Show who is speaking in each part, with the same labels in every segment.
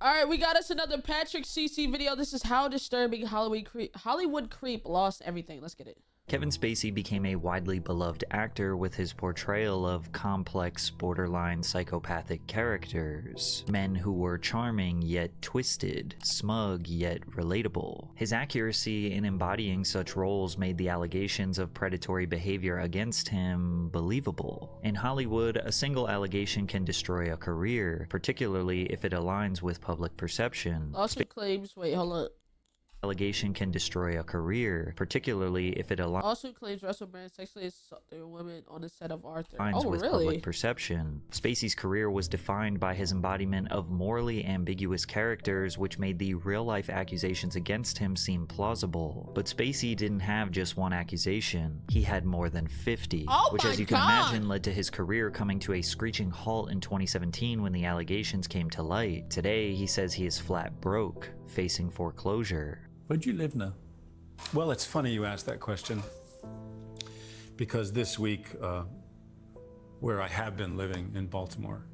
Speaker 1: All right, we got us another Patrick CC video. This is how disturbing Hollywood creep lost everything. Let's get it.
Speaker 2: Kevin Spacey became a widely beloved actor with his portrayal of complex, borderline psychopathic characters. Men who were charming yet twisted, smug yet relatable. His accuracy in embodying such roles made the allegations of predatory behavior against him believable. In Hollywood, a single allegation can destroy a career, particularly if it aligns with public perception.
Speaker 1: Lawsuit claims, wait, hold on.
Speaker 2: Allegation can destroy a career, particularly if it aligns.
Speaker 1: Lawsuit claims Russell Brand sexually assaulted women on the set of Arthur.
Speaker 2: With public perception. Spacey's career was defined by his embodiment of morally ambiguous characters, which made the real-life accusations against him seem plausible. But Spacey didn't have just one accusation. He had more than 50, which, as you can imagine, led to his career coming to a screeching halt in 2017 when the allegations came to light. Today, he says he is flat broke, facing foreclosure.
Speaker 3: Where'd you live now? Well, it's funny you asked that question, because this week, where I have been living in Baltimore,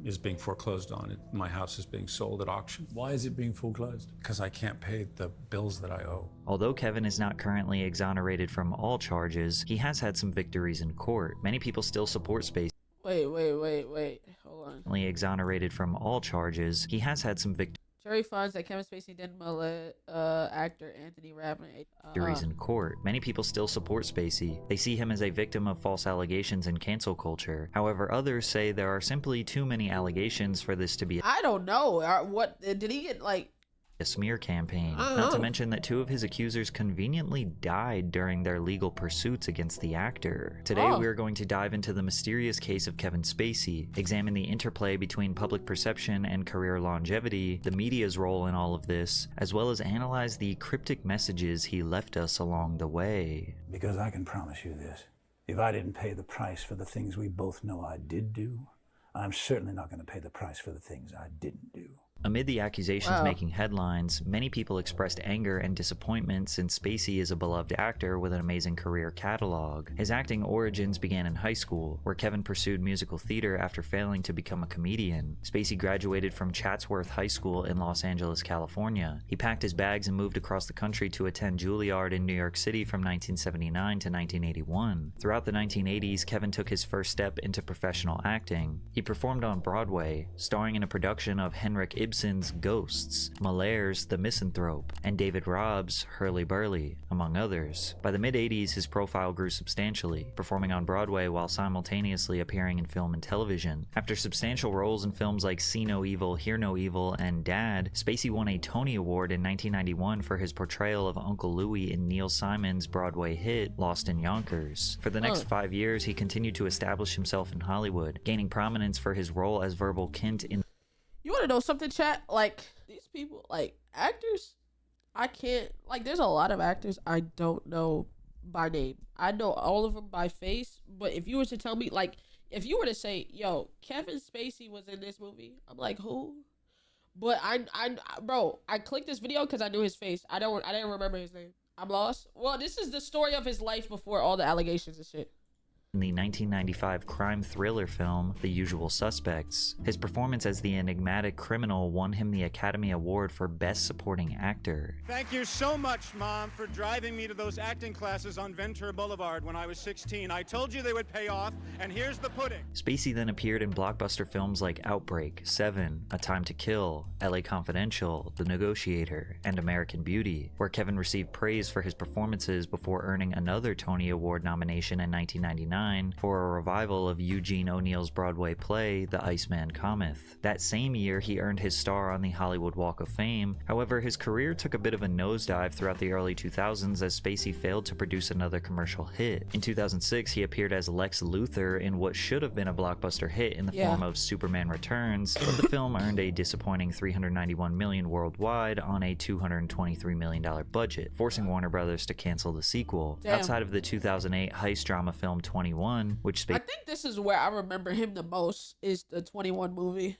Speaker 3: is being foreclosed on. My house is being sold at auction.
Speaker 4: Why is it being foreclosed?
Speaker 3: Because I can't pay the bills that I owe.
Speaker 2: Although Kevin is not currently exonerated from all charges, he has had some victories in court. Many people still support Spacey.
Speaker 1: Wait. Hold on.
Speaker 2: Exonerated from all charges, he has had some victories.
Speaker 1: Jury finds that Kevin Spacey didn't molest actor Anthony Rapp.
Speaker 2: Victories in court. Many people still support Spacey. They see him as a victim of false allegations and cancel culture. However, others say there are simply too many allegations for this to be.
Speaker 1: I don't know. What did he get, like?
Speaker 2: A smear campaign. Not to mention that two of his accusers conveniently died during their legal pursuits against the actor. Today we are going to dive into the mysterious case of Kevin Spacey, examine the interplay between public perception and career longevity, the media's role in all of this, as well as analyze the cryptic messages he left us along the way.
Speaker 4: Because I can promise you this, if I didn't pay the price for the things we both know I did do, I'm certainly not going to pay the price for the things I didn't do.
Speaker 2: Amid the accusations making headlines, many people expressed anger and disappointment since Spacey is a beloved actor with an amazing career catalog. His acting origins began in high school, where Kevin pursued musical theater after failing to become a comedian. Spacey graduated from Chatsworth High School in Los Angeles, California. He packed his bags and moved across the country to attend Juilliard in New York City from 1979 to 1981. Throughout the 1980s, Kevin took his first step into professional acting. He performed on Broadway, starring in a production of Henrik Ibsen's Ghosts, Malaire's The Misanthrope, and David Robb's Hurly Burly, among others. By the mid-80s, his profile grew substantially, performing on Broadway while simultaneously appearing in film and television. After substantial roles in films like See No Evil, Hear No Evil, and Dad, Spacey won a Tony Award in 1991 for his portrayal of Uncle Louie in Neil Simon's Broadway hit Lost in Yonkers. For the next 5 years, he continued to establish himself in Hollywood, gaining prominence for his role as Verbal Kint in.
Speaker 1: You want to know something, chat? Like, these people, like, actors, I can't, like, there's a lot of actors I don't know by name. I know all of them by face, but if you were to tell me, like, if you were to say, yo, Kevin Spacey was in this movie, I'm like, who? But bro, I clicked this video because I knew his face. I didn't remember his name. I'm lost. Well, this is the story of his life before all the allegations and shit.
Speaker 2: In the 1995 crime thriller film, The Usual Suspects. His performance as the enigmatic criminal won him the Academy Award for Best Supporting Actor.
Speaker 5: Thank you so much, Mom, for driving me to those acting classes on Ventura Boulevard when I was 16. I told you they would pay off, and here's the pudding.
Speaker 2: Spacey then appeared in blockbuster films like Outbreak, Seven, A Time to Kill, LA Confidential, The Negotiator, and American Beauty, where Kevin received praise for his performances before earning another Tony Award nomination in 1999 for a revival of Eugene O'Neill's Broadway play, The Iceman Cometh. That same year, he earned his star on the Hollywood Walk of Fame. However, his career took a bit of a nosedive throughout the early 2000s as Spacey failed to produce another commercial hit. In 2006, he appeared as Lex Luthor in what should have been a blockbuster hit in the form of Superman Returns, but the film earned a disappointing $391 million worldwide on a $223 million budget, forcing Warner Brothers to cancel the sequel. Outside of the 2008 heist drama film 21, which
Speaker 1: I think this is where I remember him the most, is the 21 movie.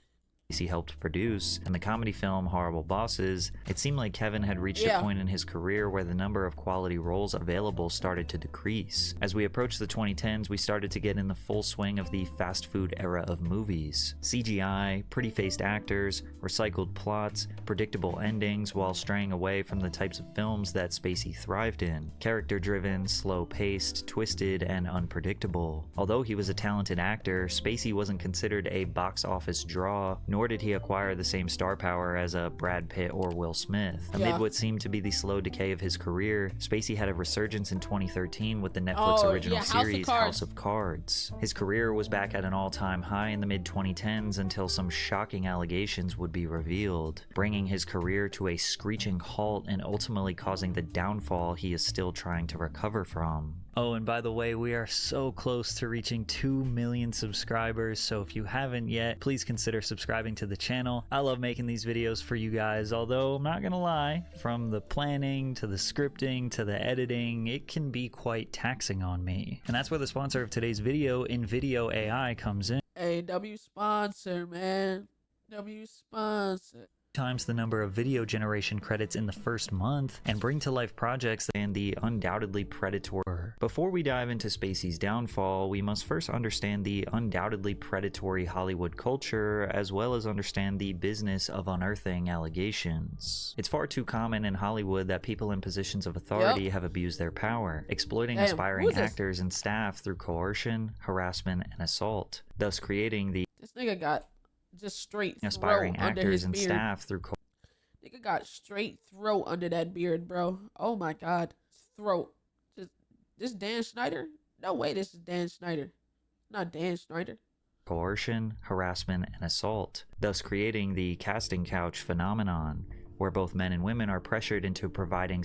Speaker 2: he helped produce, and the comedy film Horrible Bosses, it seemed like Kevin had reached a point in his career where the number of quality roles available started to decrease. As we approached the 2010s, we started to get in the full swing of the fast food era of movies. CGI, pretty-faced actors, recycled plots, predictable endings, while straying away from the types of films that Spacey thrived in. Character-driven, slow-paced, twisted, and unpredictable. Although he was a talented actor, Spacey wasn't considered a box office draw, nor did he acquire the same star power as a Brad Pitt or Will Smith. Amid what seemed to be the slow decay of his career, Spacey had a resurgence in 2013 with the Netflix original series House of Cards. His career was back at an all-time high in the mid-2010s until some shocking allegations would be revealed, bringing his career to a screeching halt and ultimately causing the downfall he is still trying to recover from. Oh, and by the way, we are so close to reaching 2 million subscribers, so if you haven't yet, please consider subscribing to the channel. I love making these videos for you guys, although I'm not gonna lie, from the planning to the scripting to the editing, it can be quite taxing on me. And that's where the sponsor of today's video, InVideo AI, comes in.
Speaker 1: Hey, W sponsor, man. W sponsor.
Speaker 2: Times the number of video generation credits in the first month and bring to life projects and the undoubtedly predatory. Before we dive into Spacey's downfall, we must first understand the undoubtedly predatory Hollywood culture, as well as understand the business of unearthing allegations. It's far too common in Hollywood that people in positions of authority have abused their power, exploiting aspiring actors and staff through coercion, harassment, and assault, thus creating the
Speaker 1: This nigga got just straight
Speaker 2: aspiring
Speaker 1: throat under
Speaker 2: actors
Speaker 1: his
Speaker 2: and
Speaker 1: beard.
Speaker 2: staff through
Speaker 1: Nigga got straight throat under that beard, bro. Oh my god. Throat. This Dan Schneider? No way this is Dan Schneider. Not Dan Schneider.
Speaker 2: coercion, harassment, and assault, thus creating the casting couch phenomenon, where both men and women are pressured into providing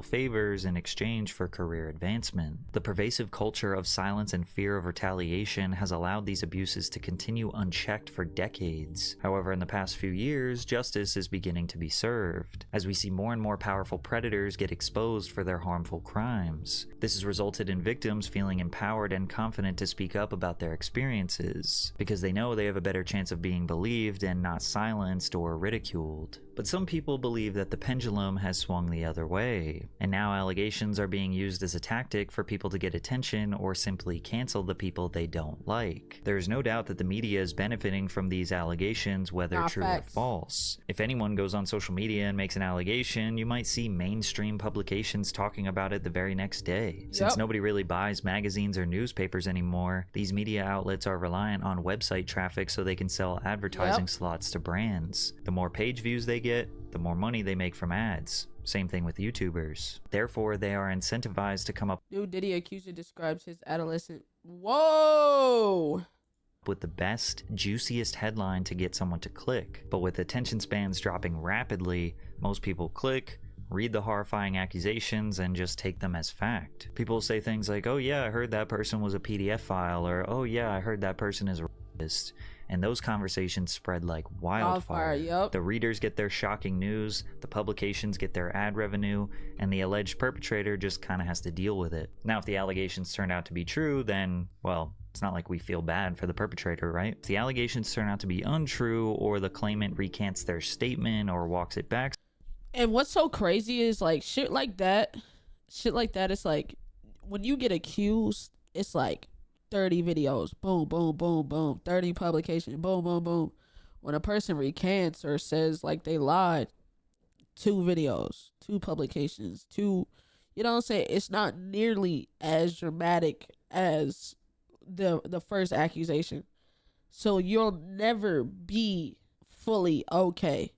Speaker 2: favors in exchange for career advancement. The pervasive culture of silence and fear of retaliation has allowed these abuses to continue unchecked for decades. However, in the past few years, justice is beginning to be served, as we see more and more powerful predators get exposed for their harmful crimes. This has resulted in victims feeling empowered and confident to speak up about their experiences, because they know they have a better chance of being believed and not silenced or ridiculed. But some people believe that the pendulum has swung the other way, and now allegations are being used as a tactic for people to get attention or simply cancel the people they don't like. There is no doubt that the media is benefiting from these allegations, whether true or false. If anyone goes on social media and makes an allegation, you might see mainstream publications talking about it the very next day. Since nobody really buys magazines or newspapers anymore, these media outlets are reliant on website traffic so they can sell advertising slots to brands. The more page views they get, the more money they make from ads. Same thing with YouTubers. Therefore, they are incentivized to come up
Speaker 1: New Diddy accuser describes his adolescent. Whoa!
Speaker 2: with the best, juiciest headline to get someone to click. But with attention spans dropping rapidly, most people click, read the horrifying accusations, and just take them as fact. People say things like, oh yeah, I heard that person was a PDF file, or oh yeah, I heard that person is a rapist. And those conversations spread like wildfire. The readers get their shocking news, the publications get their ad revenue, and the alleged perpetrator just kind of has to deal with it. Now, if the allegations turn out to be true, then, well, it's not like we feel bad for the perpetrator, right? If the allegations turn out to be untrue, or the claimant recants their statement or walks it back.
Speaker 1: And what's so crazy is like shit like that, it's like when you get accused, it's like 30 videos, boom, boom, boom, boom, 30 publications, boom, boom, boom. When a person recants or says like they lied, 2 videos, 2 publications, 2, you know what I'm saying? It's not nearly as dramatic as the first accusation. So you'll never be fully okay,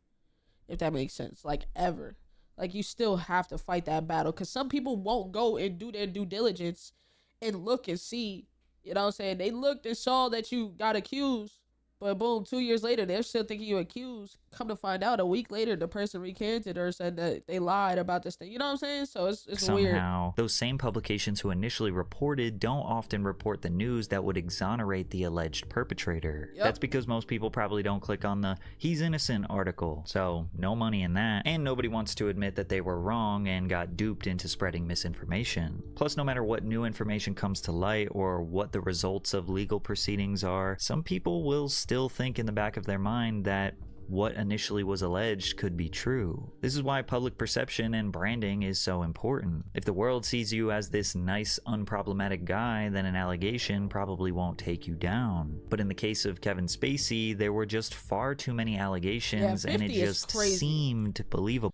Speaker 1: if that makes sense, like ever. Like you still have to fight that battle, because some people won't go and do their due diligence and look and see. You know what I'm saying? They looked and saw that you got accused, but boom, 2 years later, they're still thinking you accused. Come to find out, a week later, the person recanted or said that they lied about this thing. You know what I'm saying? So it's weird.
Speaker 2: Somehow, those same publications who initially reported don't often report the news that would exonerate the alleged perpetrator. That's because most people probably don't click on the "he's innocent" article. So no money in that. And nobody wants to admit that they were wrong and got duped into spreading misinformation. Plus, no matter what new information comes to light or what the results of legal proceedings are, some people will still still think in the back of their mind that what initially was alleged could be true. This is why public perception and branding is so important. If the world sees you as this nice, unproblematic guy, then an allegation probably won't take you down. But in the case of Kevin Spacey, there were just far too many allegations, and it just seemed believable.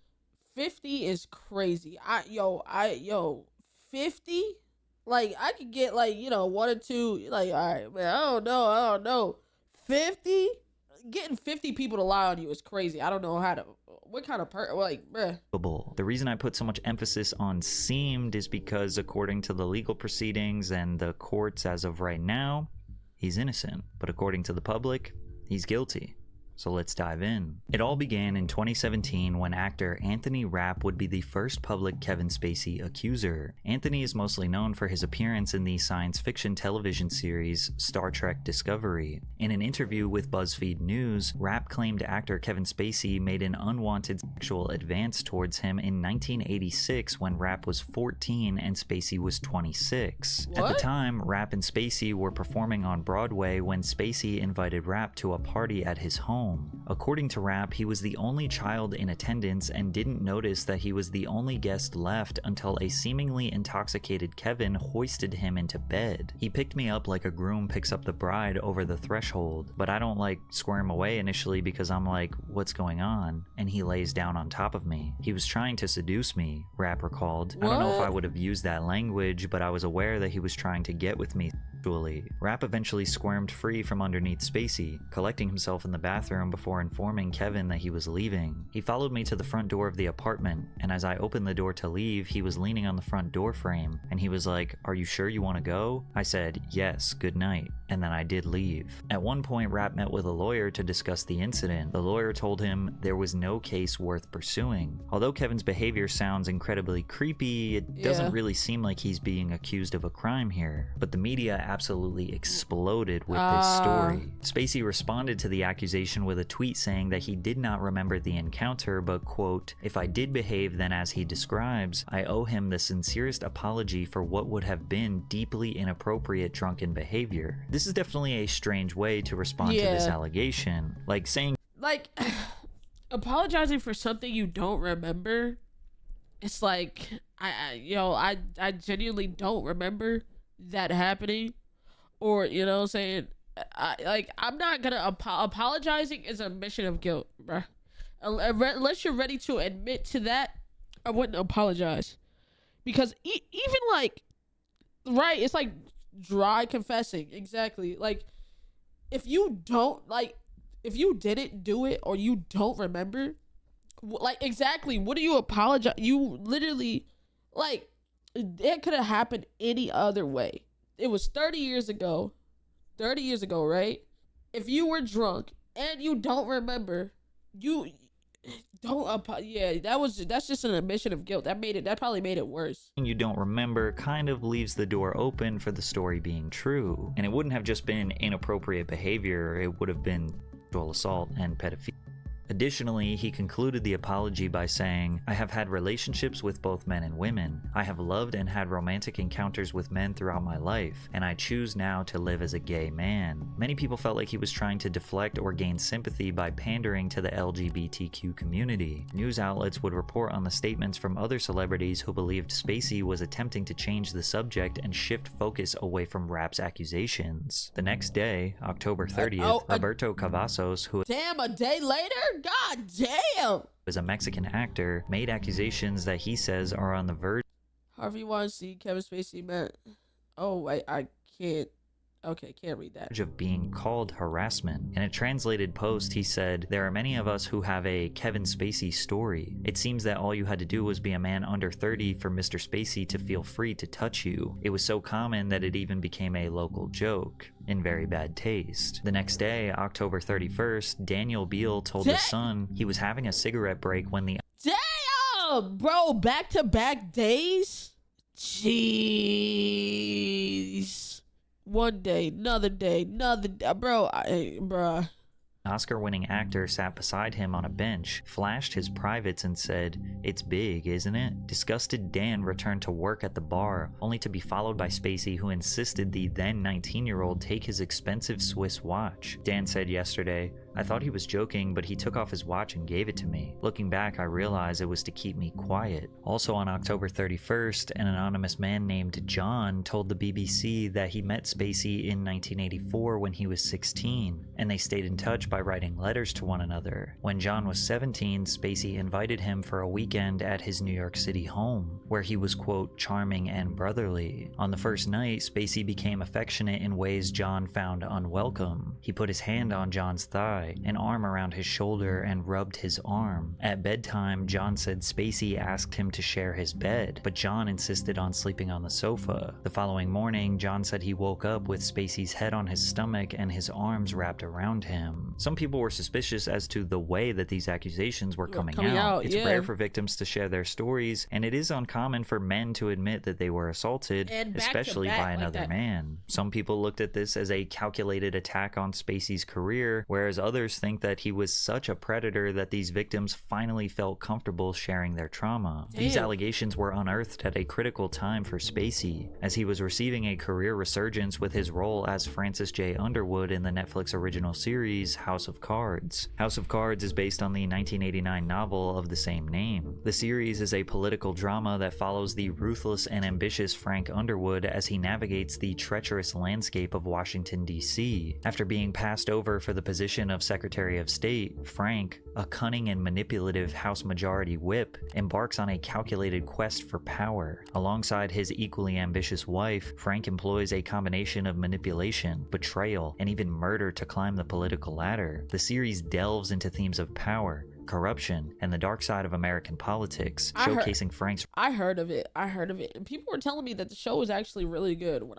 Speaker 1: 50 is crazy. 50? Like, I could get, like, you know, 1 or 2, like, all right, man, I don't know. 50? Getting 50 people to lie on you is crazy. I don't know what kind of bruh.
Speaker 2: The reason I put so much emphasis on seemed is because according to the legal proceedings and the courts as of right now, he's innocent. But according to the public, he's guilty. So let's dive in. It all began in 2017 when actor Anthony Rapp would be the first public Kevin Spacey accuser. Anthony is mostly known for his appearance in the science fiction television series Star Trek Discovery. In an interview with BuzzFeed News, Rapp claimed actor Kevin Spacey made an unwanted sexual advance towards him in 1986 when Rapp was 14 and Spacey was 26.
Speaker 1: What?
Speaker 2: At the time, Rapp and Spacey were performing on Broadway when Spacey invited Rapp to a party at his home. According to Rapp, he was the only child in attendance and didn't notice that he was the only guest left until a seemingly intoxicated Kevin hoisted him into bed. He picked me up like a groom picks up the bride over the threshold, but I don't like squirm away initially because I'm like, what's going on? And he lays down on top of me. He was trying to seduce me, Rapp recalled. I don't know if I would have used that language, but I was aware that he was trying to get with me. Rapp eventually squirmed free from underneath Spacey, collecting himself in the bathroom before informing Kevin that he was leaving. He followed me to the front door of the apartment, and as I opened the door to leave, he was leaning on the front door frame, and he was like, "Are you sure you want to go?" I said, "Yes, good night," and then I did leave. At one point, Rapp met with a lawyer to discuss the incident. The lawyer told him there was no case worth pursuing. Although Kevin's behavior sounds incredibly creepy, it doesn't really seem like he's being accused of a crime here. But the media absolutely exploded with this story. Spacey responded to the accusation with a tweet saying that he did not remember the encounter, but quote, "If I did behave then as he describes, I owe him the sincerest apology for what would have been deeply inappropriate drunken behavior." This is definitely a strange way to respond to this allegation. Like saying,
Speaker 1: like, apologizing for something you don't remember. It's like, I genuinely don't remember that happening. Or, you know what I'm saying? I'm not gonna apologizing is a admission of guilt, bruh. Unless you're ready to admit to that, I wouldn't apologize. Because even like, right, it's like dry confessing. Exactly. Like, if you didn't do it or you don't remember, like, exactly, what do you apologize? You literally, like, it could have happened any other way. It was 30 years ago, right? If you were drunk and you don't remember, you don't, that's just an admission of guilt. That probably made it worse.
Speaker 2: You don't remember kind of leaves the door open for the story being true. And it wouldn't have just been inappropriate behavior, it would have been sexual assault and pedophilia. Additionally, he concluded the apology by saying, "I have had relationships with both men and women. I have loved and had romantic encounters with men throughout my life, and I choose now to live as a gay man." Many people felt like he was trying to deflect or gain sympathy by pandering to the LGBTQ community. News outlets would report on the statements from other celebrities who believed Spacey was attempting to change the subject and shift focus away from Rapp's accusations. The next day, October 30th, Roberto Cavazos, who
Speaker 1: damn, a day later? God damn!
Speaker 2: is a Mexican actor, made accusations that he says are on the verge.
Speaker 1: Harvey Weinstein, Kevin Spacey met. Oh, wait, I can't. Okay, can't read that.
Speaker 2: Of being called harassment. In a translated post, he said, "There are many of us who have a Kevin Spacey story. It seems that all you had to do was be a man under 30 for Mr. Spacey to feel free to touch you. It was so common that it even became a local joke. In very bad taste." The next day, October 31st, Daniel Beal told The Sun he was having a cigarette break when the
Speaker 1: damn, bro, back-to-back days? Jeez. One day, another day, bro, bruh.
Speaker 2: Oscar-winning actor sat beside him on a bench, flashed his privates, and said, "It's big, isn't it?" Disgusted, Dan returned to work at the bar, only to be followed by Spacey, who insisted the then 19-year-old take his expensive Swiss watch. Dan said yesterday, "I thought he was joking, but he took off his watch and gave it to me. Looking back, I realized it was to keep me quiet." Also on October 31st, an anonymous man named John told the BBC that he met Spacey in 1984 when he was 16, and they stayed in touch by writing letters to one another. When John was 17, Spacey invited him for a weekend at his New York City home, where he was, quote, charming and brotherly. On the first night, Spacey became affectionate in ways John found unwelcome. He put his hand on John's thigh, an arm around his shoulder, and rubbed his arm. At bedtime, John said Spacey asked him to share his bed, but John insisted on sleeping on the sofa. The following morning, John said he woke up with Spacey's head on his stomach and his arms wrapped around him. Some people were suspicious as to the way that these accusations were coming out. It's rare for victims to share their stories, and it is uncommon for men to admit that they were assaulted, especially by another man. Some people looked at this as a calculated attack on Spacey's career, whereas others think that he was such a predator that these victims finally felt comfortable sharing their trauma. These allegations were unearthed at a critical time for Spacey, as he was receiving a career resurgence with his role as Francis J. Underwood in the Netflix original series House of Cards. House of Cards is based on the 1989 novel of the same name. The series is a political drama that follows the ruthless and ambitious Frank Underwood as he navigates the treacherous landscape of Washington, D.C. After being passed over for the position of Secretary of State, Frank, a cunning and manipulative House Majority Whip, embarks on a calculated quest for power. Alongside his equally ambitious wife, Frank employs a combination of manipulation, betrayal, and even murder to climb the political ladder. The series delves into themes of power, corruption, and the dark side of American politics, showcasing Frank's...
Speaker 1: I heard of it, and people were telling me that the show was actually really good when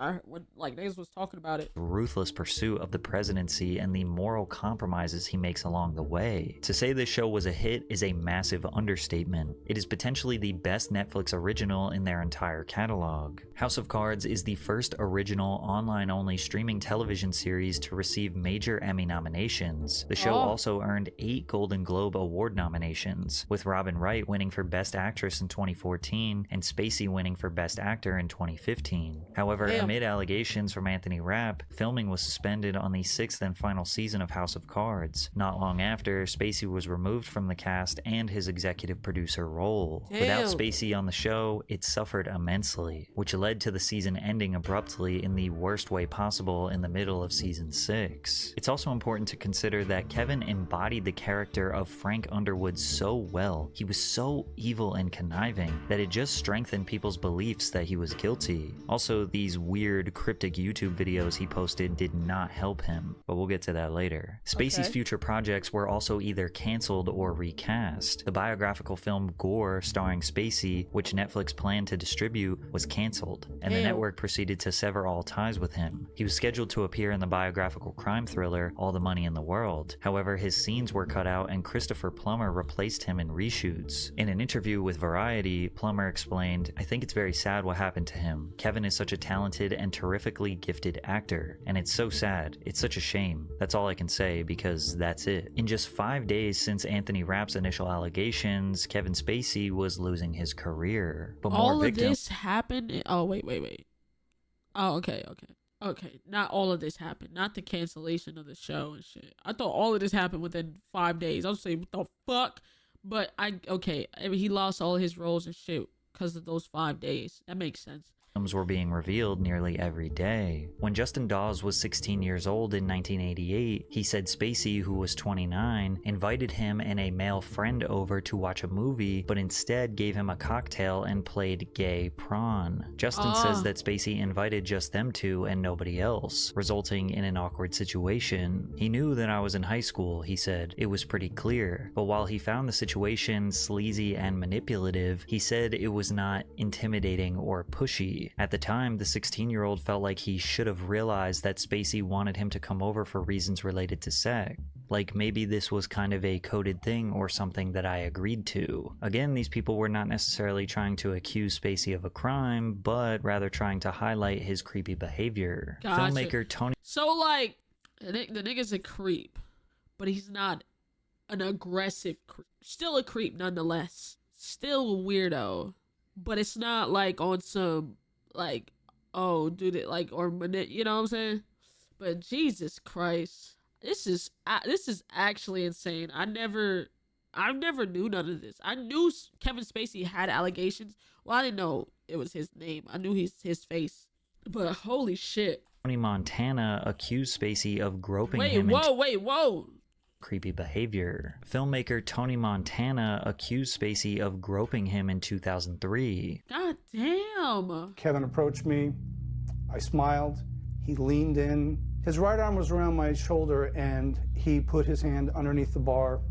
Speaker 1: like niggas was talking about it.
Speaker 2: Ruthless pursuit of the presidency and the moral compromises he makes along the way. To say this show was a hit is a massive understatement. It is potentially the best Netflix original in their entire catalog. House of Cards is the first original online-only streaming television series to receive major Emmy nominations. The show also earned 8 Golden Globe Award nominations, with Robin Wright winning for Best Actress in 2014 and Spacey winning for Best Actor in 2015. However, amid allegations from Anthony Rapp, filming was suspended on the 6th and final season of House of Cards. Not long after, Spacey was removed from the cast and his executive producer role. Without Spacey on the show, it suffered immensely, which led to the season ending abruptly in the worst way possible in the middle of season 6. It's also important to consider that Kevin embodied the character of Frank Underwood so well. He was so evil and conniving that it just strengthened people's beliefs that he was guilty. Also, these weird, cryptic YouTube videos he posted did not help him, but we'll get to that later. Spacey's future projects were also either canceled or recast. The biographical film Gore, starring Spacey, which Netflix planned to distribute, was canceled, and the network proceeded to sever all ties with him. He was scheduled to appear in the biographical crime thriller All the Money in the World. However, his scenes were cut out and Christopher Plummer replaced him in reshoots. In an interview with Variety, Plummer explained, "I think it's very sad what happened to him. Kevin is such a talented and terrifically gifted actor, and it's so sad. It's such a shame. That's all I can say, because that's it." In just 5 days since Anthony Rapp's initial allegations, Kevin Spacey was losing his career. But
Speaker 1: all of this happened. Oh, wait. Oh, okay. Not all of this happened. Not the cancellation of the show and shit. I thought all of this happened within 5 days. I was saying, what the fuck? But I mean, he lost all his roles and shit because of those 5 days. That makes sense.
Speaker 2: Were being revealed nearly every day. When Justin Dawes was 16 years old in 1988, he said Spacey, who was 29, invited him and a male friend over to watch a movie, but instead gave him a cocktail and played gay prawn. Justin says that Spacey invited just them two and nobody else, resulting in an awkward situation. "He knew that I was in high school," he said. "It was pretty clear. But while he found the situation sleazy and manipulative, he said it was not intimidating or pushy. At the time, the 16-year-old felt like he should have realized that Spacey wanted him to come over for reasons related to sex. Like maybe this was kind of a coded thing or something that I agreed to." Again, these people were not necessarily trying to accuse Spacey of a crime, but rather trying to highlight his creepy behavior.
Speaker 1: Gotcha.
Speaker 2: Filmmaker Tony...
Speaker 1: So, like, the nigga's a creep, but he's not an aggressive still a creep nonetheless. Still a weirdo. But it's not like on some like, oh, dude, it like, or you know what I'm saying? But Jesus Christ, this is actually insane. I never knew none of this. I knew Kevin Spacey had allegations. Well, I didn't know it was his name. I knew his face. But holy shit.
Speaker 2: Tony Montana accused Spacey of groping
Speaker 1: wait,
Speaker 2: him.
Speaker 1: Whoa.
Speaker 2: Creepy behavior. Filmmaker Tony Montana accused Spacey of groping him in 2003.
Speaker 1: God damn.
Speaker 6: Kevin approached me. I smiled. He leaned in. His right arm was around my shoulder, and he put his hand underneath the bar,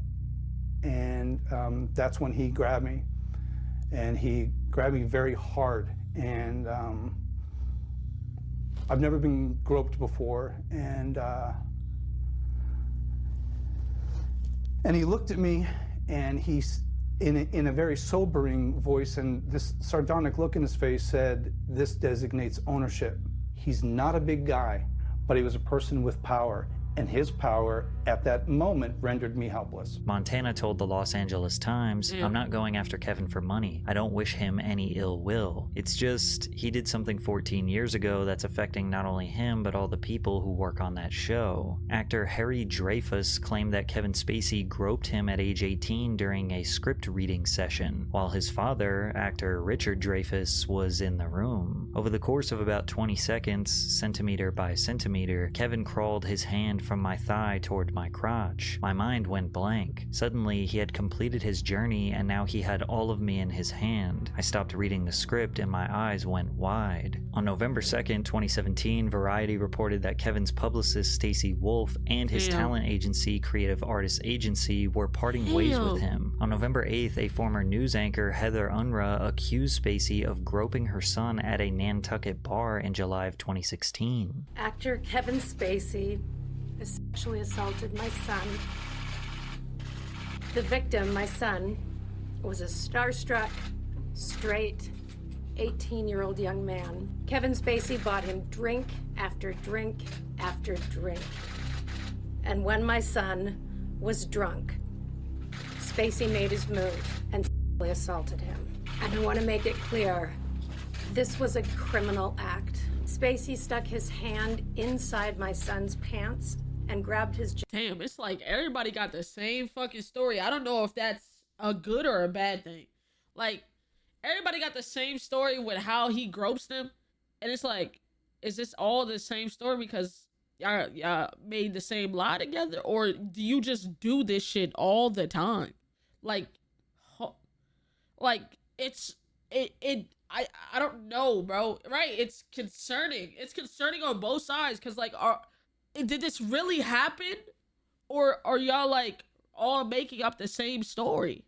Speaker 6: and that's when he grabbed me. And he grabbed me very hard, and I've never been groped before, and he looked at me, and he's in a very sobering voice, and this sardonic look in his face said, "This designates ownership." He's not a big guy, but he was a person with power, and his power at that moment rendered me helpless.
Speaker 2: Montana told the Los Angeles Times, "I'm not going after Kevin for money. I don't wish him any ill will. It's just, he did something 14 years ago that's affecting not only him, but all the people who work on that show." Actor Harry Dreyfuss claimed that Kevin Spacey groped him at age 18 during a script reading session, while his father, actor Richard Dreyfuss, was in the room. Over the course of about 20 seconds, centimeter by centimeter, Kevin crawled his hand from my thigh toward my crotch. My mind went blank. Suddenly, he had completed his journey, and now he had all of me in his hand. I stopped reading the script, and my eyes went wide. On November 2nd, 2017, Variety reported that Kevin's publicist, Stacey Wolf, and his talent agency, Creative Artists Agency, were parting ways with him. On November 8th, a former news anchor, Heather Unruh, accused Spacey of groping her son at a Nantucket bar in July of 2016.
Speaker 7: Actor Kevin Spacey sexually assaulted my son. The victim, my son, was a starstruck, straight, 18-year-old young man. Kevin Spacey bought him drink after drink after drink. And when my son was drunk, Spacey made his move and sexually assaulted him. And I want to make it clear, this was a criminal act. Spacey stuck his hand inside my son's pants and grabbed his...
Speaker 1: Damn, it's like everybody got the same fucking story. I don't know if that's a good or a bad thing. Like, everybody got the same story with how he gropes them. And it's like, is this all the same story because y'all made the same lie together? Or do you just do this shit all the time? Like I don't know, bro. Right? It's concerning. It's concerning on both sides. Cause like, did this really happen? Or are y'all like all making up the same story?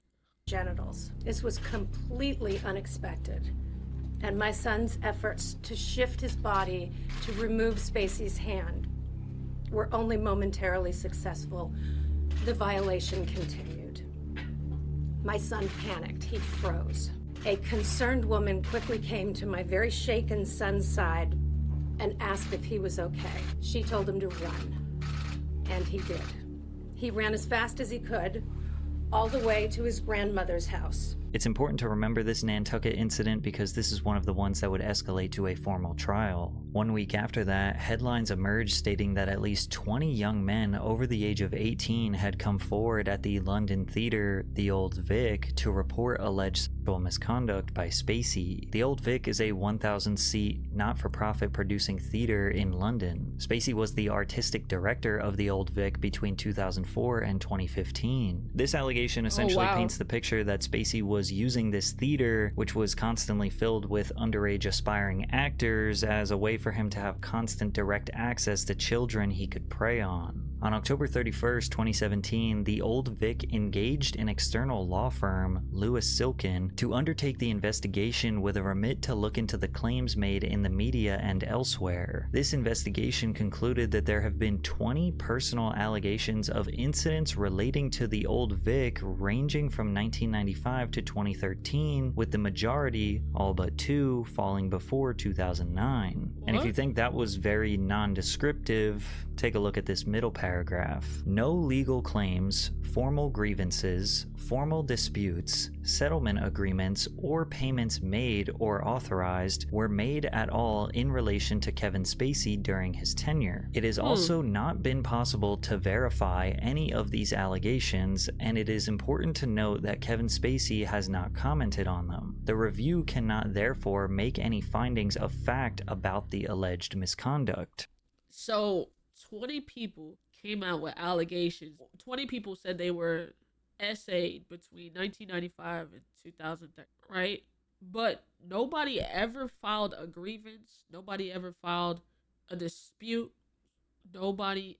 Speaker 7: Genitals. This was completely unexpected. And my son's efforts to shift his body to remove Spacey's hand were only momentarily successful. The violation continued. My son panicked. He froze. A concerned woman quickly came to my very shaken son's side and asked if he was okay. She told him to run, and he did. He ran as fast as he could, all the way to his grandmother's house.
Speaker 2: It's important to remember this Nantucket incident because this is one of the ones that would escalate to a formal trial. 1 week after that, headlines emerged stating that at least 20 young men over the age of 18 had come forward at the London theater, the Old Vic, to report alleged sexual misconduct by Spacey. The Old Vic is a 1,000-seat, not-for-profit producing theater in London. Spacey was the artistic director of the Old Vic between 2004 and 2015. This allegation essentially paints the picture that Spacey was using this theater, which was constantly filled with underage aspiring actors, as a way for him to have constant direct access to children he could prey on. On October 31st, 2017, the Old Vic engaged an external law firm, Lewis Silkin, to undertake the investigation with a remit to look into the claims made in the media and elsewhere. This investigation concluded that there have been 20 personal allegations of incidents relating to the Old Vic ranging from 1995 to 2013, with the majority, all but 2, falling before 2009. And if you think that was very non-descriptive, take a look at this middle paragraph. paragraph. No legal claims, formal grievances, formal disputes, settlement agreements, or payments made or authorized were made at all in relation to Kevin Spacey during his tenure. It has also not been possible to verify any of these allegations, and it is important to note that Kevin Spacey has not commented on them. The review cannot therefore make any findings of fact about the alleged misconduct.
Speaker 1: So 20 people came out with allegations. 20 people said they were essayed between 1995 and 2003, right? But nobody ever filed a grievance. Nobody ever filed a dispute. Nobody,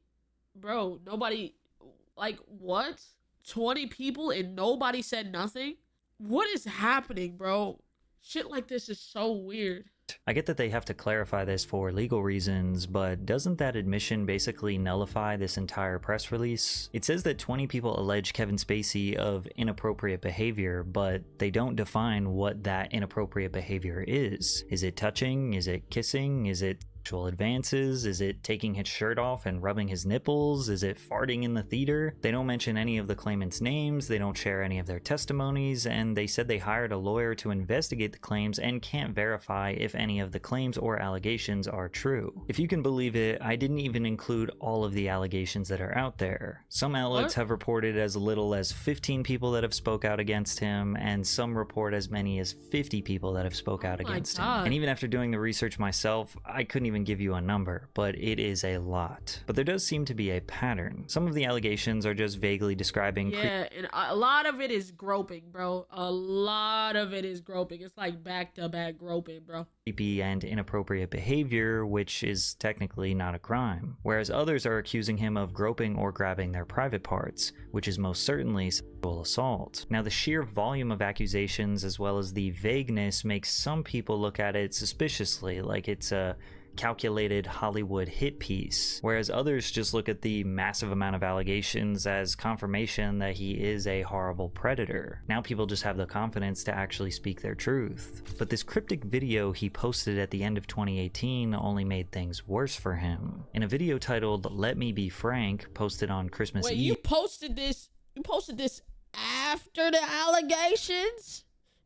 Speaker 1: like, what? 20 people and nobody said nothing? What is happening, bro? Shit like this is so weird.
Speaker 2: I get that they have to clarify this for legal reasons, but doesn't that admission basically nullify this entire press release? It says that 20 people allege Kevin Spacey of inappropriate behavior, but they don't define what that inappropriate behavior is. Is it touching? Is it kissing? Is it sexual advances? Is it taking his shirt off and rubbing his nipples? Is it farting in the theater? They don't mention any of the claimants' names, they don't share any of their testimonies, and they said they hired a lawyer to investigate the claims and can't verify if any of the claims or allegations are true. If you can believe it, I didn't even include all of the allegations that are out there. Some outlets have reported as little as 15 people that have spoke out against him, and some report as many as 50 people that have spoke out against him. And even after doing the research myself, I couldn't even give you a number, but it is a lot. But there does seem to be a pattern. Some of the allegations are just vaguely describing...
Speaker 1: Yeah, and a lot of it is groping, bro. A lot of it is groping. It's like back-to-back groping, bro.
Speaker 2: Creepy and inappropriate behavior, which is technically not a crime. Whereas others are accusing him of groping or grabbing their private parts, which is most certainly sexual assault. Now, the sheer volume of accusations as well as the vagueness makes some people look at it suspiciously, like it's a calculated Hollywood hit piece, whereas others just look at the massive amount of allegations as confirmation that he is a horrible predator. Now people just have the confidence to actually speak their truth. But this cryptic video he posted at the end of 2018 only made things worse for him. In a video titled "Let Me Be Frank," posted on Christmas Eve...
Speaker 1: You posted this after the allegations?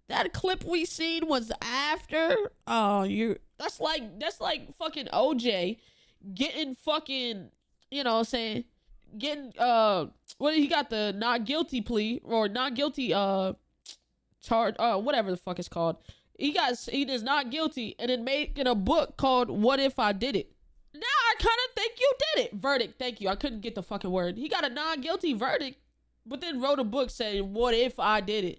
Speaker 1: That clip we seen was after? Oh, that's like fucking OJ getting fucking, you know what I'm saying, getting he got the not guilty plea or not guilty charge, whatever the fuck it's called. He is not guilty and then making a book called What If I Did It. Now I kind of think you did it. Verdict, thank you. I couldn't get the fucking word. He got a non-guilty verdict, but then wrote a book saying, what if I did it?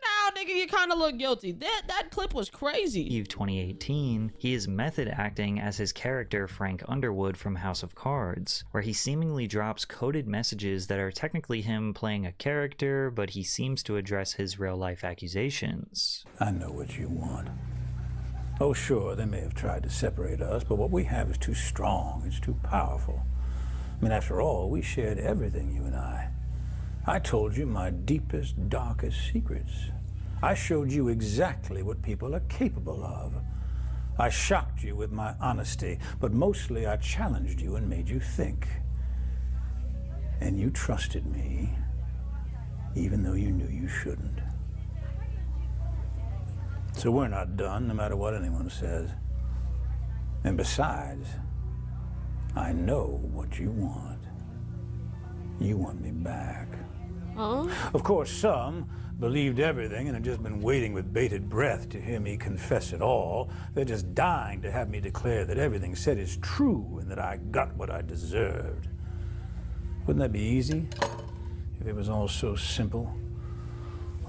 Speaker 1: Now, nigga, you kind of look guilty. That clip was crazy.
Speaker 2: 2018, he is method acting as his character Frank Underwood from House of Cards, where he seemingly drops coded messages that are technically him playing a character, but he seems to address his real-life accusations.
Speaker 4: I know what you want. Oh, sure, they may have tried to separate us, but what we have is too strong, it's too powerful. I mean, after all, we shared everything, you and I. I told you my deepest, darkest secrets. I showed you exactly what people are capable of. I shocked you with my honesty, but mostly I challenged you and made you think. And you trusted me, even though you knew you shouldn't. So we're not done, no matter what anyone says. And besides, I know what you want. You want me back. Of course, some believed everything and have just been waiting with bated breath to hear me confess it all. They're just dying to have me declare that everything said is true and that I got what I deserved. Wouldn't that be easy if it was all so simple?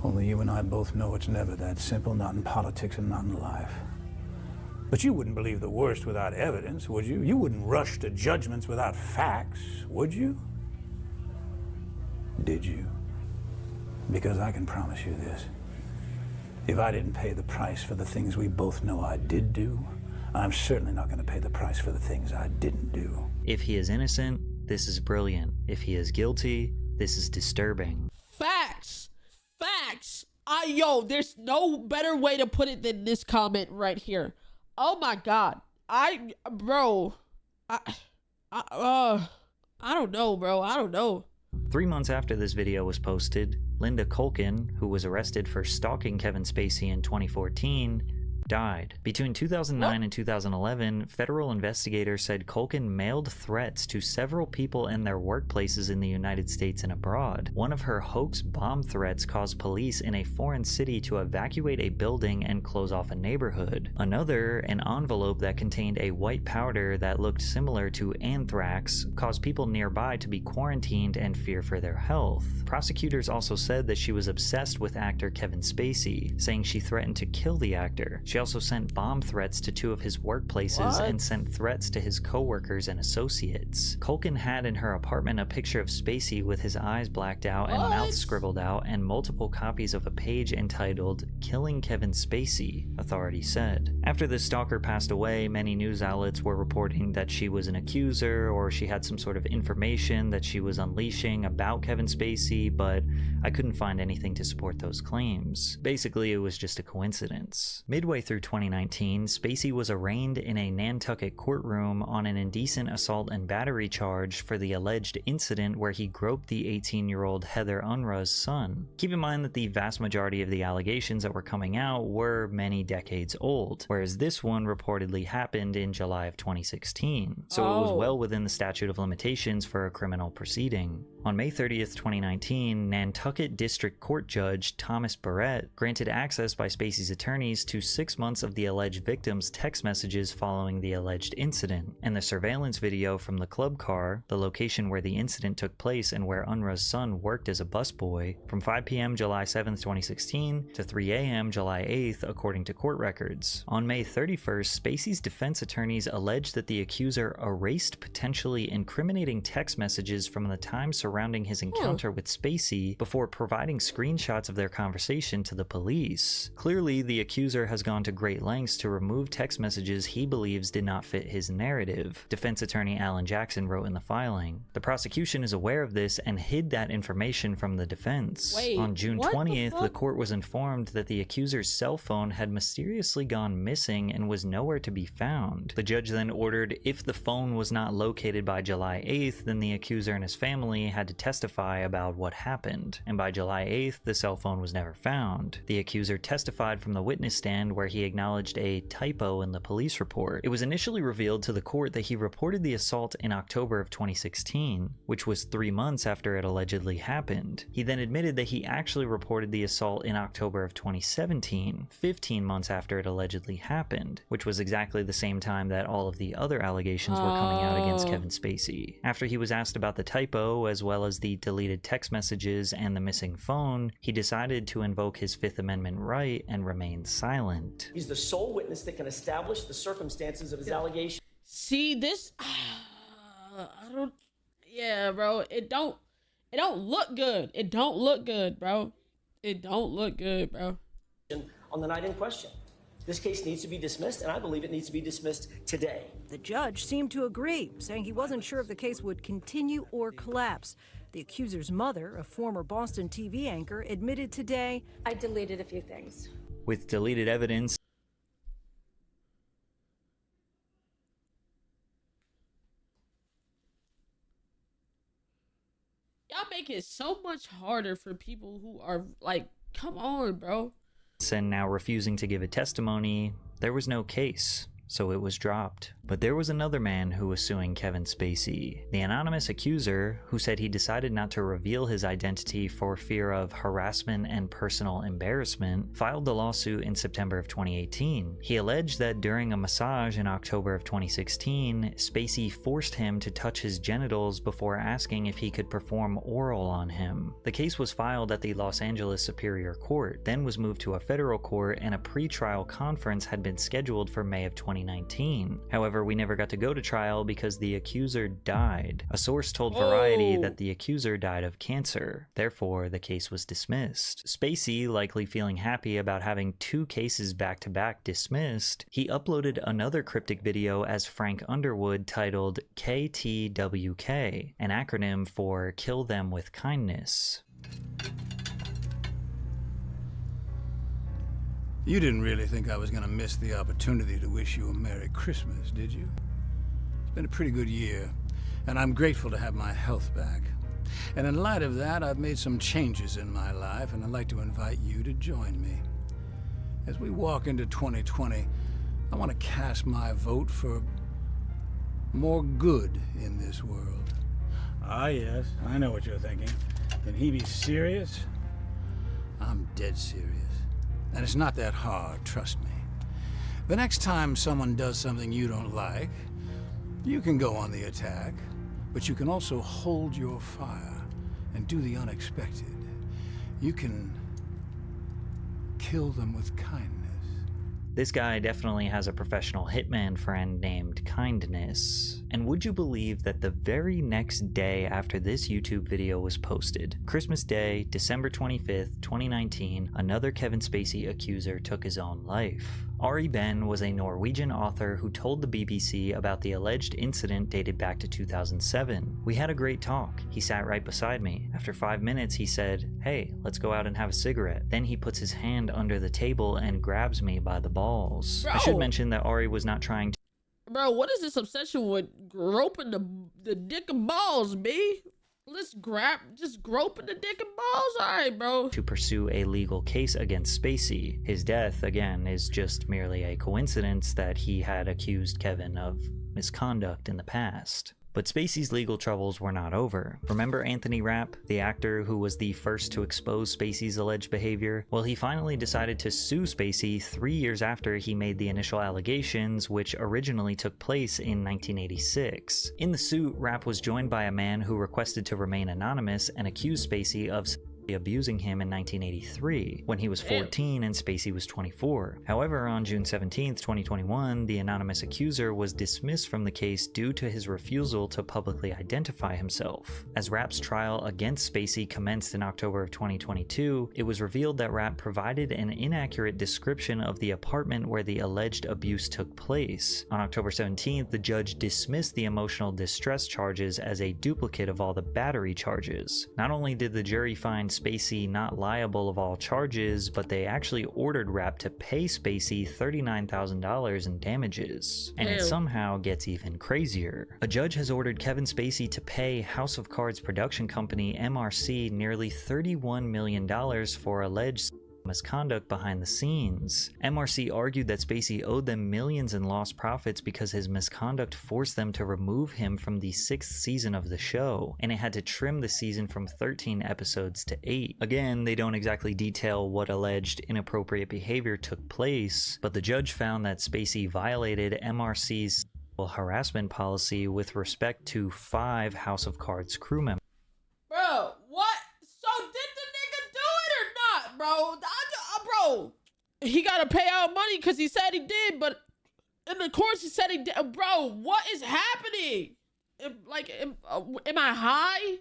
Speaker 4: Only you and I both know it's never that simple, not in politics and not in life. But you wouldn't believe the worst without evidence, would you? You wouldn't rush to judgments without facts, would you? Did you? Because I can promise you this. If I didn't pay the price for the things we both know I did do, I'm certainly not going to pay the price for the things I didn't do.
Speaker 2: If he is innocent, this is brilliant. If he is guilty, this is disturbing.
Speaker 1: Facts. There's no better way to put it than this comment right here. Oh my God. I don't know, bro. I don't know.
Speaker 2: 3 months after this video was posted, Linda Culkin, who was arrested for stalking Kevin Spacey in 2014, died. Between 2009 and 2011, federal investigators said Culkin mailed threats to several people in their workplaces in the United States and abroad. One of her hoax bomb threats caused police in a foreign city to evacuate a building and close off a neighborhood. Another, an envelope that contained a white powder that looked similar to anthrax, caused people nearby to be quarantined and fear for their health. Prosecutors also said that she was obsessed with actor Kevin Spacey, saying she threatened to kill the actor. She also sent bomb threats to 2 of his workplaces and sent threats to his co-workers and associates. Culkin had in her apartment a picture of Spacey with his eyes blacked out and mouth scribbled out, and multiple copies of a page entitled "Killing Kevin Spacey," authorities said. After the stalker passed away, many news outlets were reporting that she was an accuser or she had some sort of information that she was unleashing about Kevin Spacey, but I couldn't find anything to support those claims. Basically, it was just a coincidence. Midway through 2019, Spacey was arraigned in a Nantucket courtroom on an indecent assault and battery charge for the alleged incident where he groped the 18-year-old Heather Unruh's son. Keep in mind that the vast majority of the allegations that were coming out were many decades old, whereas this one reportedly happened in July of 2016, so it was well within the statute of limitations for a criminal proceeding. On May 30th, 2019, Nantucket District Court Judge Thomas Barrett granted access by Spacey's attorneys to 6 months of the alleged victim's text messages following the alleged incident, and the surveillance video from the club car, the location where the incident took place and where Unruh's son worked as a busboy, from 5 p.m. July 7th, 2016 to 3 a.m. July 8th, according to court records. On May 31st, Spacey's defense attorneys alleged that the accuser erased potentially incriminating text messages from the time surrounding his encounter with Spacey before providing screenshots of their conversation to the police. Clearly, the accuser has gone to great lengths to remove text messages he believes did not fit his narrative, defense attorney Alan Jackson wrote in the filing. The prosecution is aware of this and hid that information from the defense. On June 20th, the court was informed that the accuser's cell phone had mysteriously gone missing and was nowhere to be found. The judge then ordered if the phone was not located by July 8th, then the accuser and his family had to testify about what happened, and by July 8th, the cell phone was never found. The accuser testified from the witness stand where he acknowledged a typo in the police report. It was initially revealed to the court that he reported the assault in October of 2016, which was 3 months after it allegedly happened. He then admitted that he actually reported the assault in October of 2017, 15 months after it allegedly happened, which was exactly the same time that all of the other allegations were coming out against Kevin Spacey. After he was asked about the typo, as well as the deleted text messages and the missing phone, he decided to invoke his Fifth Amendment right and remain silent.
Speaker 8: He's the sole witness that can establish the circumstances of his allegation.
Speaker 1: See, this, bro, it don't look good. It don't look good, bro. It don't look good, bro.
Speaker 8: On the night in question. This case needs to be dismissed, and I believe it needs to be dismissed today.
Speaker 9: The judge seemed to agree, saying he wasn't sure if the case would continue or collapse. The accuser's mother, a former Boston TV anchor, admitted today,
Speaker 7: I deleted a few things.
Speaker 2: With deleted evidence,
Speaker 1: Y'all make it so much harder for people who are like, come on, bro.
Speaker 2: and now refusing to give a testimony, there was no case, so it was dropped. But there was another man who was suing Kevin Spacey. The anonymous accuser, who said he decided not to reveal his identity for fear of harassment and personal embarrassment, filed the lawsuit in September of 2018. He alleged that during a massage in October of 2016, Spacey forced him to touch his genitals before asking if he could perform oral on him. The case was filed at the Los Angeles Superior Court, then was moved to a federal court, and a pre-trial conference had been scheduled for May of 2019. However, we never got to go to trial because the accuser died. A source told Variety that the accuser died of cancer. Therefore, the case was dismissed. Spacey, likely feeling happy about having two cases back-to-back dismissed, he uploaded another cryptic video as Frank Underwood titled KTWK, an acronym for Kill Them With Kindness.
Speaker 4: You didn't really think I was going to miss the opportunity to wish you a Merry Christmas, did you? It's been a pretty good year. and I'm grateful to have my health back. And in light of that, I've made some changes in my life, and I'd like to invite you to join me. As we walk into 2020, I want to cast my vote for more good in this world. Ah, yes, I know what you're thinking. Can he be serious? I'm dead serious. And it's not that hard, trust me. The next time someone does something you don't like, you can go on the attack, but you can also hold your fire and do the unexpected. You can kill them with kindness.
Speaker 2: This guy definitely has a professional hitman friend named Kindness. And would you believe that the very next day after this YouTube video was posted, Christmas Day, December 25th, 2019, another Kevin Spacey accuser took his own life. Ari Ben was a Norwegian author who told the BBC about the alleged incident dated back to 2007. We had a great talk. He sat right beside me. After 5 minutes, he said, "Hey, let's go out and have a cigarette." Then he puts his hand under the table and grabs me by the balls.
Speaker 1: Bro.
Speaker 2: I should mention that Ari was not trying to
Speaker 1: Bro, what is this obsession with groping the dick and balls, B? Let's just groping the dick and balls? Alright, bro.
Speaker 2: to pursue a legal case against Spacey. His death, again, is just merely a coincidence that he had accused Kevin of misconduct in the past. But Spacey's legal troubles were not over. Remember Anthony Rapp, the actor who was the first to expose Spacey's alleged behavior? Well, he finally decided to sue Spacey 3 years after he made the initial allegations, which originally took place in 1986. In the suit, Rapp was joined by a man who requested to remain anonymous and accused Spacey of abusing him in 1983 when he was 14 and Spacey was 24. However, on June 17th, 2021, the anonymous accuser was dismissed from the case due to his refusal to publicly identify himself. As Rapp's trial against Spacey commenced in October of 2022, it was revealed that Rapp provided an inaccurate description of the apartment where the alleged abuse took place. On October 17th, the judge dismissed the emotional distress charges as a duplicate of all the battery charges. Not only did the jury find Spacey not liable of all charges, but they actually ordered Rapp to pay Spacey $39,000 in damages. And it somehow gets even crazier. A judge has ordered Kevin Spacey to pay House of Cards production company MRC nearly $31 million for alleged misconduct behind the scenes. MRC argued that Spacey owed them millions in lost profits because his misconduct forced them to remove him from the 6th season of the show, and it had to trim the season from 13 episodes to 8. Again, they don't exactly detail what alleged inappropriate behavior took place, but the judge found that Spacey violated MRC's harassment policy with respect to 5 House of Cards crew members.
Speaker 1: Bro, what? So did the nigga do it or not, bro? Bro, he gotta pay out money because he said he did, but in the course he said he did. Bro, what is happening? Am I high?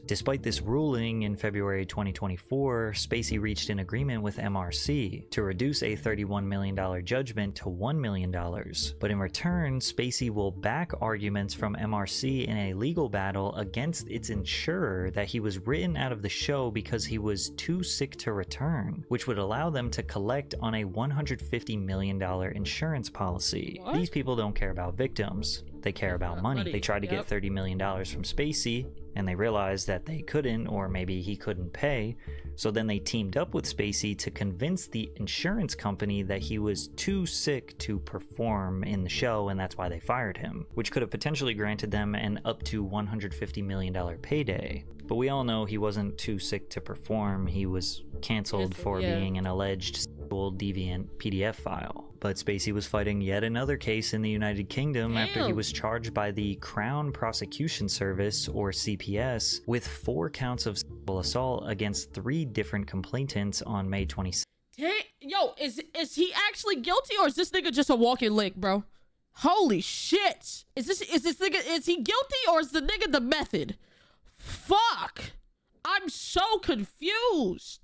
Speaker 2: Despite this ruling, in February 2024, Spacey reached an agreement with MRC to reduce a $31 million judgment to $1 million. But in return, Spacey will back arguments from MRC in a legal battle against its insurer that he was written out of the show because he was too sick to return, which would allow them to collect on a $150 million insurance policy.
Speaker 1: What?
Speaker 2: These people don't care about victims. They care about money. They tried to get $30 million from Spacey, and they realized that they couldn't, or maybe he couldn't pay. So then they teamed up with Spacey to convince the insurance company that he was too sick to perform in the show, and that's why they fired him, which could have potentially granted them an up to $150 million payday. But we all know he wasn't too sick to perform. He was canceled for being an alleged sexual deviant PDF file. But Spacey was fighting yet another case in the United Kingdom after he was charged by the Crown Prosecution Service, or CPS, with 4 counts of sexual assault against 3 different complainants on May 26th.
Speaker 1: Yo, is he actually guilty, or is this nigga just a walking lick, bro? Holy shit! Is this nigga, is he guilty, or is the nigga the method? Fuck! I'm so confused.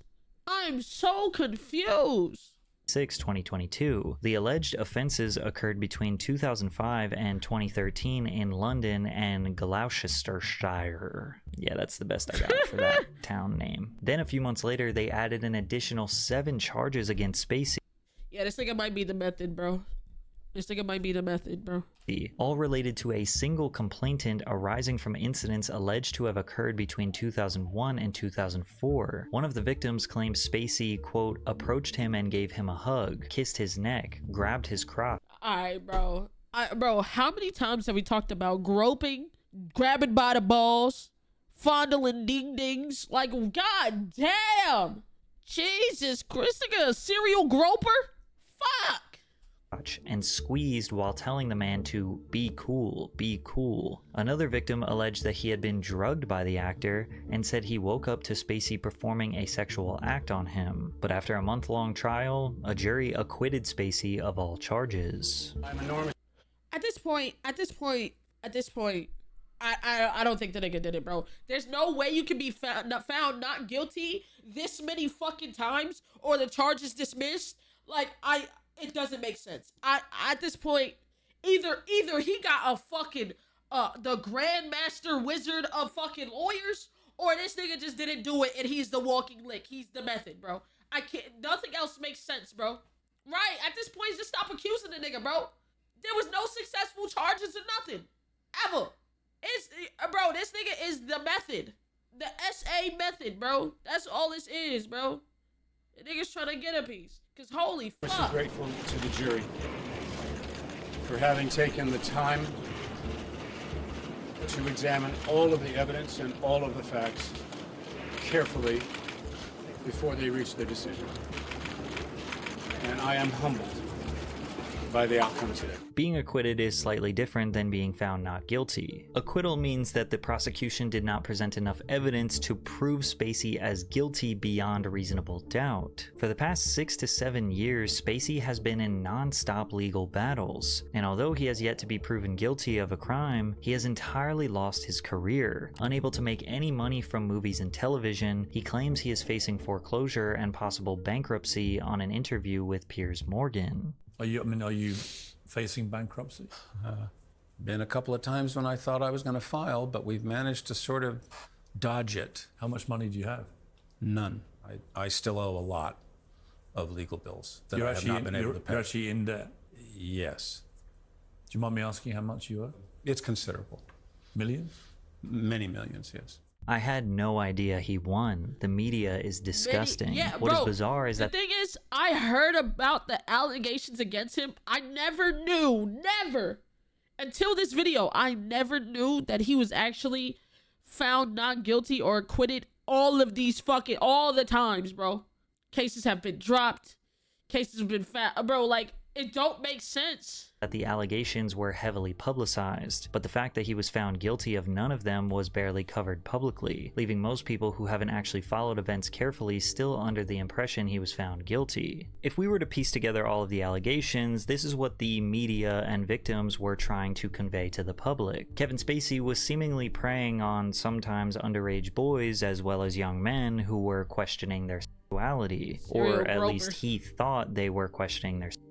Speaker 2: 2022. The alleged offenses occurred between 2005 and 2013 in London and Gloucestershire. Yeah, that's the best I got for that town name. Then a few months later, they added an additional 7 charges against Spacey.
Speaker 1: Yeah, this nigga might be the method, bro. This nigga might be the method, bro.
Speaker 2: All related to a single complainant arising from incidents alleged to have occurred between 2001 and 2004. One of the victims claimed Spacey, quote, approached him and gave him a hug, kissed his neck, grabbed his crotch.
Speaker 1: Alright, bro. Bro, how many times have we talked about groping, grabbing by the balls, fondling ding-dings? Like, god damn! Jesus Christ, nigga, a serial groper? Fuck!
Speaker 2: And squeezed while telling the man to be cool, be cool. Another victim alleged that he had been drugged by the actor and said he woke up to Spacey performing a sexual act on him. But after a month-long trial, a jury acquitted Spacey of all charges.
Speaker 1: At this point, I don't think the nigga did it, bro. There's no way you can be found not guilty this many fucking times or the charges dismissed. Like, it doesn't make sense. At this point, either he got a fucking the grandmaster wizard of fucking lawyers, or this nigga just didn't do it and he's the walking lick. He's the method, bro. I can't. Nothing else makes sense, bro. Right? At this point, just stop accusing the nigga, bro. There was no successful charges or nothing, ever. It's bro. This nigga is the method, the SA method, bro. That's all this is, bro. The nigga's trying to get a piece. Cause holy fuck.
Speaker 10: I'm grateful to the jury for having taken the time to examine all of the evidence and all of the facts carefully before they reach their decision. And I am humbled by the outcome today.
Speaker 2: Being acquitted is slightly different than being found not guilty. Acquittal means that the prosecution did not present enough evidence to prove Spacey as guilty beyond a reasonable doubt. For the past 6 to 7 years, Spacey has been in non-stop legal battles, and although he has yet to be proven guilty of a crime, he has entirely lost his career. Unable to make any money from movies and television, he claims he is facing foreclosure and possible bankruptcy on an interview with Piers Morgan.
Speaker 11: Are you facing bankruptcy?
Speaker 3: Been a couple of times when I thought I was going to file, but we've managed to sort of dodge it.
Speaker 11: How much money do you have?
Speaker 3: None. I still owe a lot of legal bills that I have not been able to pay.
Speaker 11: You're actually in debt?
Speaker 3: Yes.
Speaker 11: Do you mind me asking how much you owe?
Speaker 3: It's considerable.
Speaker 11: Millions?
Speaker 3: Many millions, yes.
Speaker 2: I had no idea he won. The media is disgusting. What is bizarre is that
Speaker 1: the thing is, I heard about the allegations against him. I never knew, until this video, I never knew that he was actually found not guilty or acquitted all the times, bro. Cases have been dropped. Cases have been bro, like, it don't make sense.
Speaker 2: That the allegations were heavily publicized, but the fact that he was found guilty of none of them was barely covered publicly, leaving most people who haven't actually followed events carefully still under the impression he was found guilty. If we were to piece together all of the allegations, this is what the media and victims were trying to convey to the public. Kevin Spacey was seemingly preying on sometimes underage boys as well as young men who were questioning their sexuality, or at least he thought they were questioning their sexuality.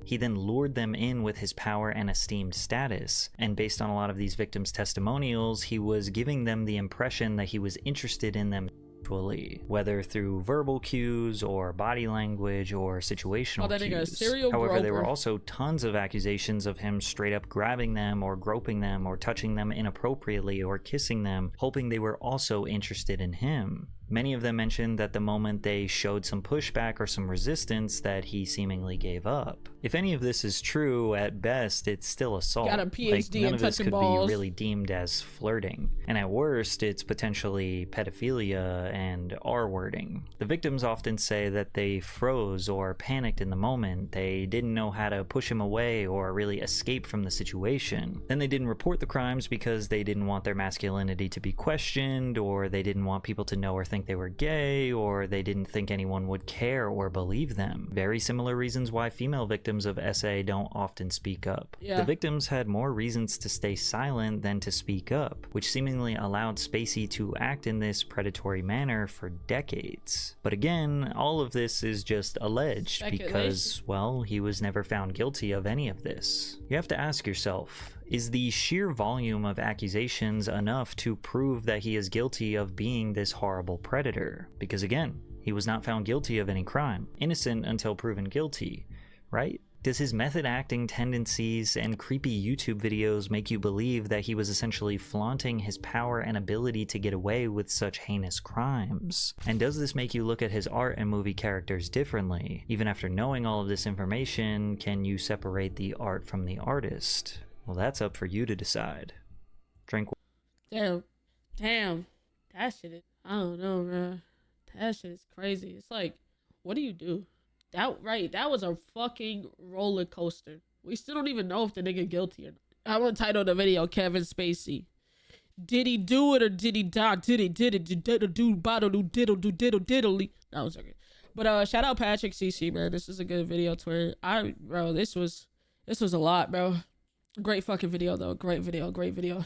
Speaker 2: He then lured them in with his power and esteemed status, and based on a lot of these victims' testimonials, he was giving them the impression that he was interested in them sexually, whether through verbal cues or body language or situational cues. However, there were also tons of accusations of him straight up grabbing them or groping them or touching them inappropriately or kissing them, hoping they were also interested in him. Many of them mentioned that the moment they showed some pushback or some resistance that he seemingly gave up. If any of this is true, at best, it's still assault.
Speaker 1: Got a PhD
Speaker 2: none of this could
Speaker 1: balls.
Speaker 2: be really deemed as flirting. And at worst, it's potentially pedophilia and R-wording. The victims often say that they froze or panicked in the moment. They didn't know how to push him away or really escape from the situation. Then they didn't report the crimes because they didn't want their masculinity to be questioned, or they didn't want people to know or think they were gay, or they didn't think anyone would care or believe them. Very similar reasons why female victims of SA don't often speak up.
Speaker 1: Yeah.
Speaker 2: The victims had more reasons to stay silent than to speak up, which seemingly allowed Spacey to act in this predatory manner for decades. But again, all of this is just alleged because, well, he was never found guilty of any of this. You have to ask yourself, is the sheer volume of accusations enough to prove that he is guilty of being this horrible predator? Because again, he was not found guilty of any crime. Innocent until proven guilty, right? Does his method acting tendencies and creepy YouTube videos make you believe that he was essentially flaunting his power and ability to get away with such heinous crimes? And does this make you look at his art and movie characters differently? Even after knowing all of this information, can you separate the art from the artist? Well, that's up for you to decide. Drink.
Speaker 1: Damn. That shit is, I don't know, bro. That shit is crazy. It's like, what do you do? That was a fucking roller coaster. We still don't even know if the nigga guilty or not. I'm gonna title the video Kevin Spacey. Did he do it or did he die? Did it do bottle do diddle do diddle diddly? That was okay. But shout out Patrick CC, man. This is a good video, twin. Bro, this was a lot, bro. Great fucking video though. Great video.